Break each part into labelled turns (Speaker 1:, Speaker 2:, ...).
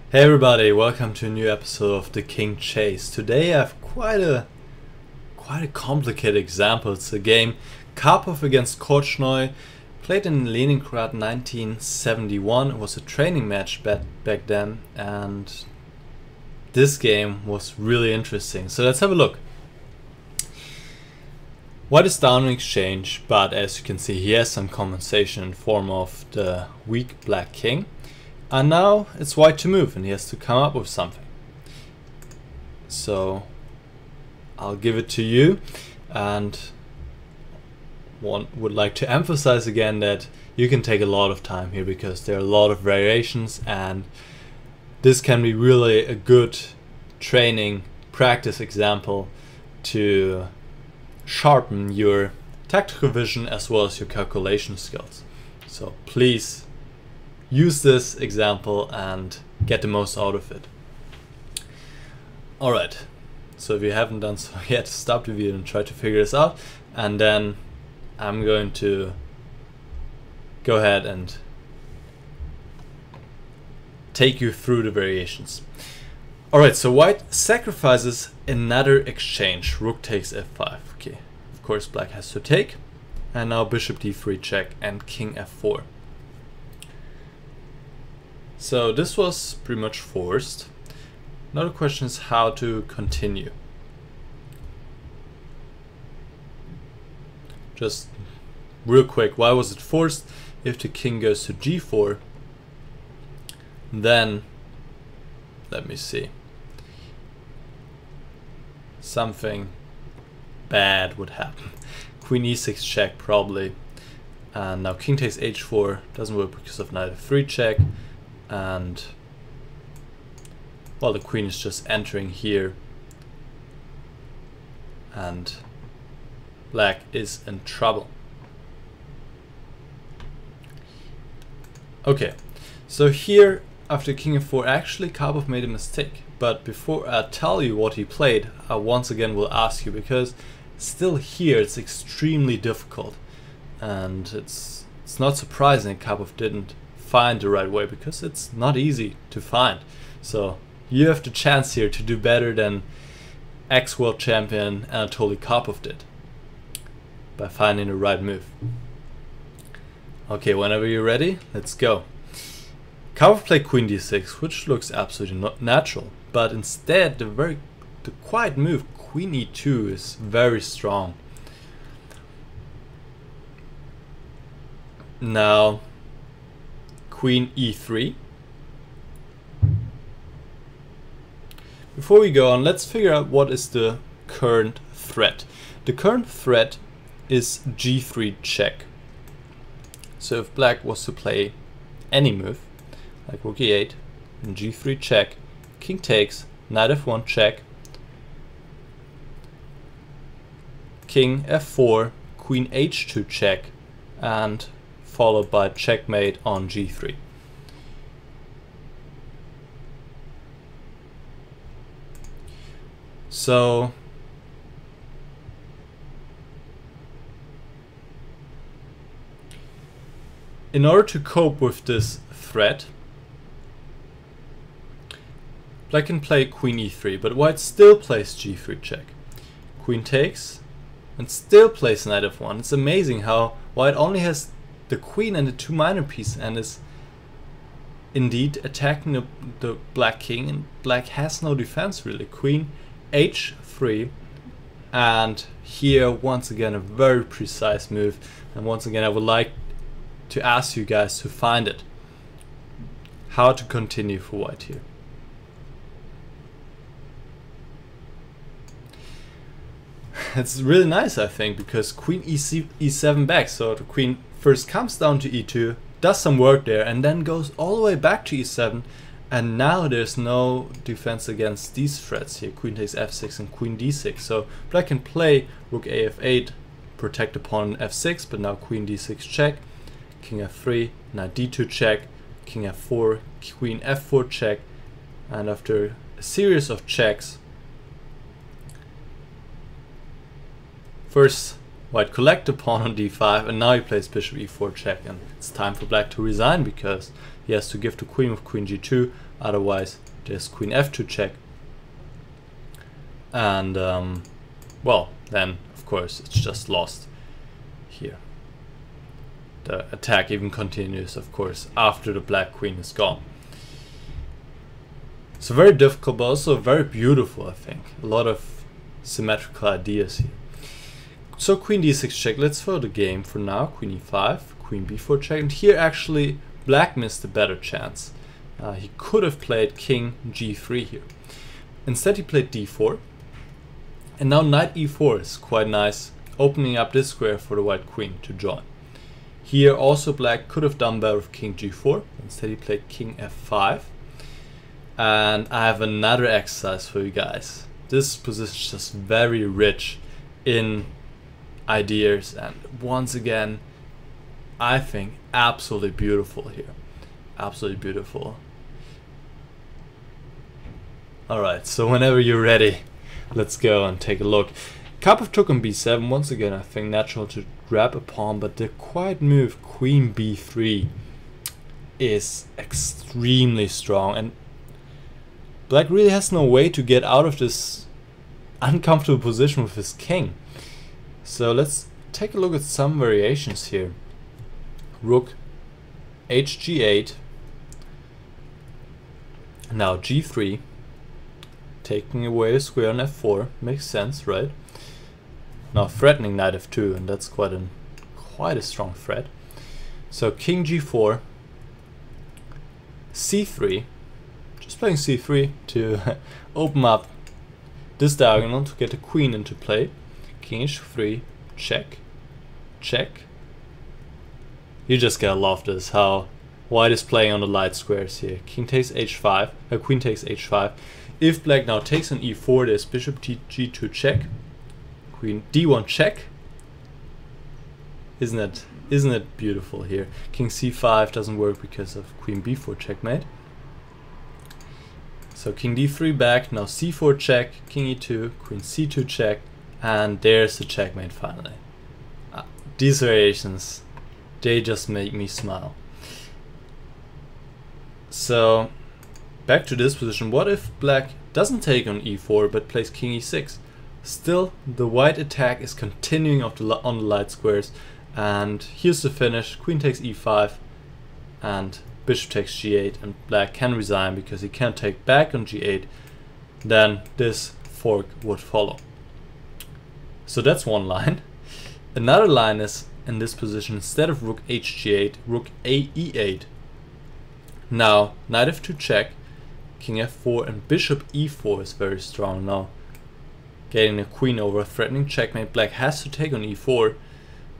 Speaker 1: Hey everybody, welcome to a new episode of The King Chase. Today I have quite a complicated example. It's a game Karpov against Kortschnoj, played in Leningrad 1971. It was a training match back then, and this game was really interesting. So let's have a look. White is down in exchange, but as you can see he has some compensation in form of the weak black king. And now it's white to move and he has to come up with something. So I'll give it to you, and one would like to emphasize again that you can take a lot of time here because there are a lot of variations, and this can be really a good training practice example to sharpen your tactical vision as well as your calculation skills. So please use this example and get the most out of it. Alright, so if you haven't done so yet, stop the video and try to figure this out, and then I'm going to go ahead and take you through the variations. Alright, so white sacrifices another exchange. Rook takes f5. Okay, of course black has to take, and now bishop d3 check and king f4. So this was pretty much forced. Now the question is how to continue. Just real quick, why was it forced? If the king goes to g4, then let me see, something bad would happen. Queen e6 check probably, and now king takes h4 doesn't work because of knight f3 check, and well, the queen is just entering here and black is in trouble. Okay, so here after king f4 actually Karpov made a mistake, but before I tell you what he played, I once again will ask you, because still here it's extremely difficult, and it's not surprising Karpov didn't find the right way, because it's not easy to find. So you have the chance here to do better than ex-world champion Anatoly Karpov did by finding the right move. Okay, whenever you're ready, let's go. Karpov played queen d6, which looks absolutely not natural, but instead the quiet move queen e2 is very strong. Now queen e3. Before we go on, let's figure out what is the current threat. The current threat is g3 check. So if black was to play any move, like rook e8, and g3 check, king takes, knight f1 check, king f4, queen h2 check, and followed by checkmate on g3. So in order to cope with this threat, black can play queen e3, but white still plays g3 check. Queen takes and still plays knight f1. It's amazing how white only has the queen and the two minor pieces and is indeed attacking the black king, and black has no defense really. Queen h3, and here once again a very precise move, and once again I would like to ask you guys to find it. How to continue for white here. It's really nice, I think, because queen e7 back, so the queen first comes down to e2, does some work there, and then goes all the way back to e7, and now there's no defense against these threats here. Queen takes f6 and queen d6, so black can play rook a f8, protect the pawn on f6, but now queen d6 check, king f3, knight d2 check, king f4, queen f4 check, and after a series of checks, first white collect a pawn on d5, and now he plays bishop e4 check, and it's time for black to resign because he has to give to queen with queen g2, otherwise there's queen f2 check. And well, then of course it's just lost here. The attack even continues, of course, after the black queen is gone. So very difficult, but also very beautiful, I think. A lot of symmetrical ideas here. So queen d6 check, let's throw the game for now. Queen e5, queen b4 check, and here actually black missed a better chance. He could have played king g3 here. Instead he played d4, and now knight e4 is quite nice, opening up this square for the white queen to join. Here also black could have done better with king g4, instead he played king f5. And I have another exercise for you guys. This position is just very rich in ideas, and once again I think absolutely beautiful here. Absolutely beautiful. Alright, so whenever you're ready, let's go and take a look. Karpov took on b7. Once again, I think natural to grab a pawn, but the quiet move queen b3 is extremely strong, and black really has no way to get out of this uncomfortable position with his king. So let's take a look at some variations here. Rook hg8, now g3, taking away a square on f4, makes sense, right? Now threatening knight f2, and that's quite a strong threat. So king g4, c3, just playing c3 to open up this diagonal to get the queen into play. King h3, check, check. You just gotta love this, how white is playing on the light squares here. King takes h5, queen takes h5. If black now takes on e4, there's bishop g2 check, queen d1 check. Isn't it beautiful here? King c5 doesn't work because of queen b4 checkmate. So king d3 back, now c4 check, king e2, queen c2 check, and there's the checkmate finally. These variations, they just make me smile. So back to this position. What if black doesn't take on e4 but plays king e6? Still, the white attack is continuing on the light squares, and here's the finish. Queen takes e5 and bishop takes g8, and black can resign because he can't take back on g8. Then this fork would follow. So that's one line. Another line is in this position, instead of rook hg8, rook a e8. Now knight f2 check, king f4, and bishop e4 is very strong now. Getting the queen over, threatening checkmate. Black has to take on e4,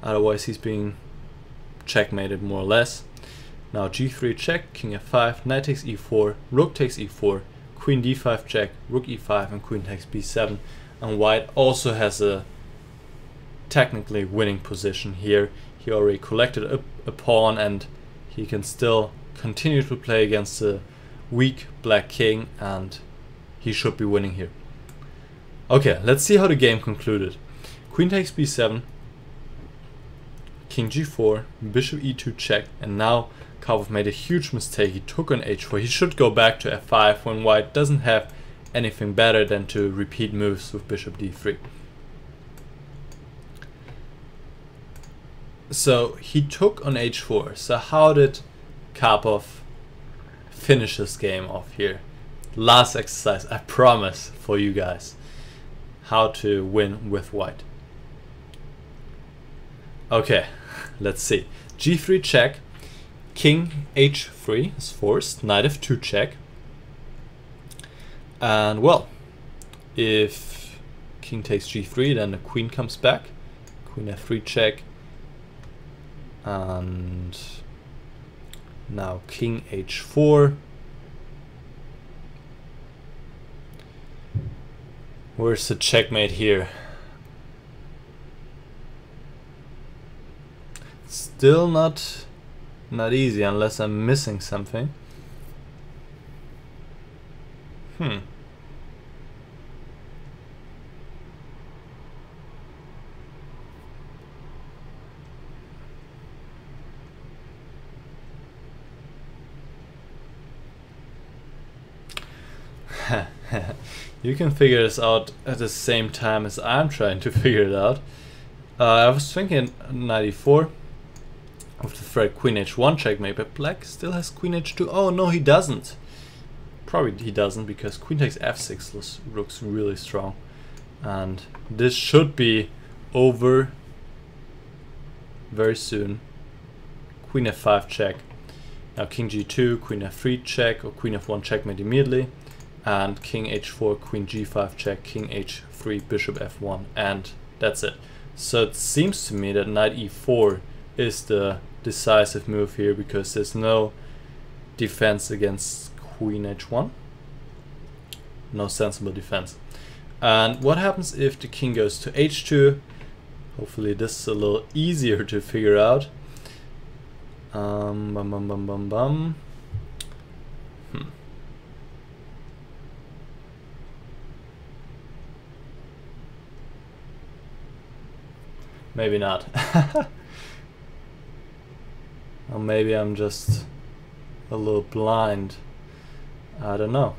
Speaker 1: otherwise he's being checkmated more or less. Now g3 check, king f5, knight takes e4, rook takes e4, queen d5 check, rook e5, and queen takes b7. And white also has a technically winning position here. He already collected a pawn, and he can still continue to play against a weak black king, and he should be winning here. Okay, let's see how the game concluded. Queen takes b7, king g4, bishop e2 check, and now Karpov made a huge mistake. He took on h4. He should go back to f5 when white doesn't have anything better than to repeat moves with bishop d3. So he took on h4. So how did Karpov finish this game off here? Last exercise, I promise, for you guys. How to win with white. Okay, let's see. g3 check, king h3 is forced, knight f2 check. And well, if king takes g3, then the queen comes back. Queen f3 check. And now king h4. Where's the checkmate here? Still not easy unless I'm missing something. You can figure this out at the same time as I'm trying to figure it out. I was thinking knight e4 with the threat queen h1 checkmate, but black still has queen h2. Oh no, he doesn't. Probably he doesn't, because queen takes f6 looks really strong. And this should be over very soon. Queen f5 check. Now king g2, queen f3 check, or queen f1 checkmate immediately. And king h4, queen g5 check, king h3, bishop f1, and that's it. So it seems to me that knight e4 is the decisive move here, because there's no defense against queen h1. No sensible defense. And what happens if the king goes to h2? Hopefully this is a little easier to figure out. Maybe not. Or maybe I'm just a little blind. I don't know.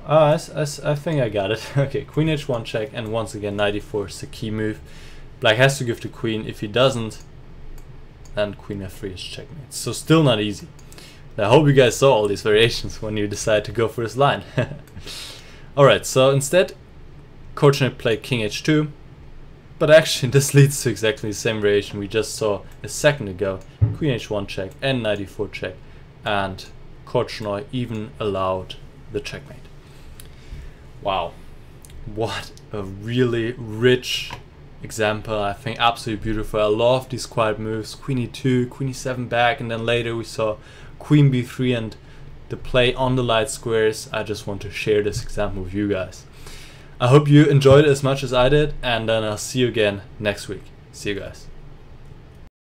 Speaker 1: I think I got it. Okay, queen h1 check, and once again knight e4 is the key move. Black has to give the queen. If he doesn't, then queen f3 is checkmate. So still not easy. I hope you guys saw all these variations when you decide to go for this line. Alright, so instead Kortschnoj played king h2, but actually this leads to exactly the same variation we just saw a second ago. Queen h1 check and knight e4 check, and Kortschnoj even allowed the checkmate. Wow, what a really rich example. I think absolutely beautiful. I love these quiet moves. Queen e2, queen e7 back, and then later we saw queen b3 and the play on the light squares. I just want to share this example with you guys. I hope you enjoyed it as much as I did, and then I'll see you again next week. See you guys.